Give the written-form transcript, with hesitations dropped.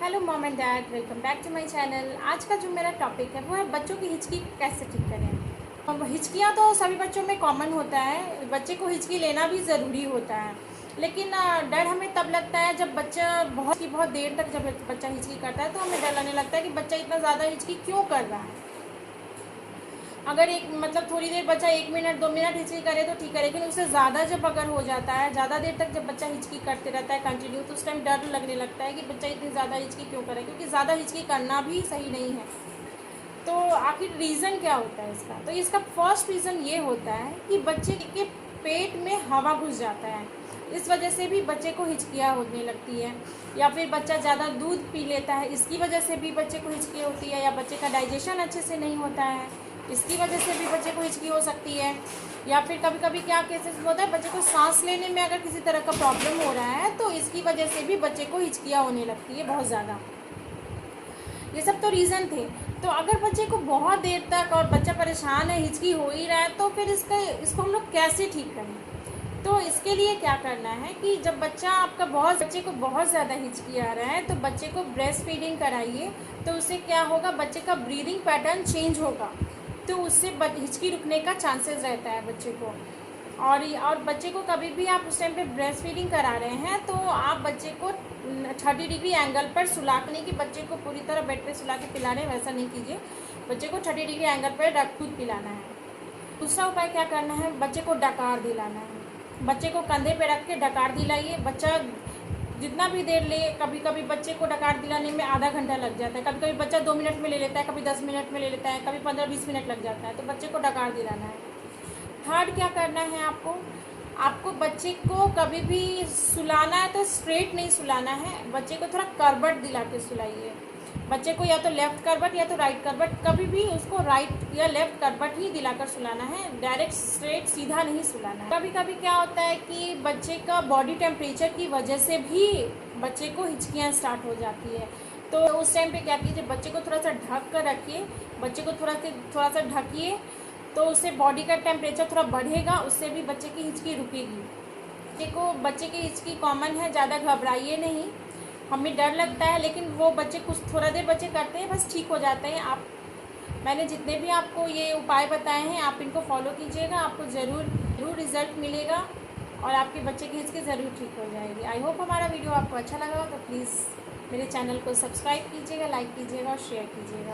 Hello mom and dad, welcome back to my channel. आज का जो मेरा टॉपिक है वो है बच्चों की हिचकी कैसे ठीक करें। अब हिचकियाँ तो सभी बच्चों में कॉमन होता है, बच्चे को हिचकी लेना भी ज़रूरी होता है। लेकिन डर हमें तब लगता है जब बच्चा बहुत देर तक जब बच्चा हिचकी करता है तो हमें डर लगने लगता है कि बच्चा इतना ज़्यादा हिचकी क्यों कर रहा है। अगर एक मतलब थोड़ी देर बच्चा 1 मिनट 2 मिनट हिचकी करे तो ठीक है, लेकिन उससे ज़्यादा जब अगर हो जाता है, ज़्यादा देर तक जब बच्चा हिचकी करते रहता है कंटिन्यू, तो उस टाइम डर लगने लगता है कि बच्चा इतनी ज़्यादा हिचकी क्यों करे, क्योंकि ज़्यादा हिचकी करना भी सही नहीं है। तो आखिर रीज़न क्या होता है इसका? तो इसका फर्स्ट रीज़न ये होता है कि बच्चे के पेट में हवा घुस जाता है, इस वजह से भी बच्चे को हिचकियाँ होने लगती है। या फिर बच्चा ज़्यादा दूध पी लेता है, इसकी वजह से भी बच्चे को हिचकी होती है। या बच्चे का डाइजेशन अच्छे से नहीं होता है, इसकी वजह से भी बच्चे को हिचकी हो सकती है। या फिर कभी कभी क्या केसेस होता है, बच्चे को सांस लेने में अगर किसी तरह का प्रॉब्लम हो रहा है तो इसकी वजह से भी बच्चे को हिचकियाँ होने लगती है बहुत ज़्यादा। ये सब तो रीज़न थे। तो अगर बच्चे को बहुत देर तक और बच्चा परेशान है, हिचकी हो ही रहा है, तो फिर इसको हम लोग कैसे ठीक करें? तो इसके लिए क्या करना है कि जब बच्चे को बहुत ज़्यादा हिचकी आ रहा है तो बच्चे को ब्रेस्ट फीडिंग कराइए। तो उससे क्या होगा, बच्चे का ब्रीदिंग पैटर्न चेंज होगा, तो उससे हिचकी रुकने का चांसेस रहता है बच्चे को। और बच्चे को कभी भी आप उस टाइम पे ब्रेस्ट फीडिंग करा रहे हैं तो आप बच्चे को 30 डिग्री एंगल पर सुलाने की, बच्चे को पूरी तरह बेड पे सुला के पिला रहे हैं वैसा नहीं कीजिए, बच्चे को 30 डिग्री एंगल पर दूध पिलाना है। दूसरा उपाय क्या करना है, बच्चे को डकार दिलाना है। बच्चे को कंधे पे रख के डकार दिलाइए। बच्चा जितना भी देर ले, कभी कभी बच्चे को डकार दिलाने में आधा घंटा लग जाता है, कभी कभी बच्चा 2 मिनट में ले लेता है, कभी 10 मिनट में ले लेता है, कभी 15-20 मिनट लग जाता है, तो बच्चे को डकार दिलाना है। थर्ड क्या करना है, आपको बच्चे को कभी भी सुलाना है तो स्ट्रेट नहीं सुलाना है, बच्चे को थोड़ा करवट दिला के सुलाइए। बच्चे को या तो लेफ़्ट करवट या तो राइट करवट, कभी भी उसको राइट या लेफ़्ट करवट ही दिलाकर सुलाना है, डायरेक्ट स्ट्रेट सीधा नहीं सुलाना है। कभी कभी क्या होता है कि बच्चे का बॉडी टेम्परेचर की वजह से भी बच्चे को हिचकियाँ स्टार्ट हो जाती है। तो उस टाइम पे क्या कीजिए, बच्चे को थोड़ा सा ढक कर रखिए, बच्चे को थोड़ा सा ढकिए, तो उससे बॉडी का टेम्परेचर थोड़ा बढ़ेगा, उससे भी बच्चे की हिचकी रुकेगी। बच्चे की हिचकी कॉमन है, ज़्यादा घबराइए नहीं। हमें डर लगता है लेकिन वो बच्चे कुछ थोड़ा देर बच्चे करते हैं, बस ठीक हो जाते हैं। मैंने जितने भी आपको ये उपाय बताए हैं आप इनको फॉलो कीजिएगा, आपको ज़रूर रिज़ल्ट मिलेगा और आपके बच्चे की हिचकी ज़रूर ठीक हो जाएगी। आई होप हमारा वीडियो आपको अच्छा लगा, तो प्लीज़ मेरे चैनल को सब्सक्राइब कीजिएगा, लाइक कीजिएगा और शेयर कीजिएगा।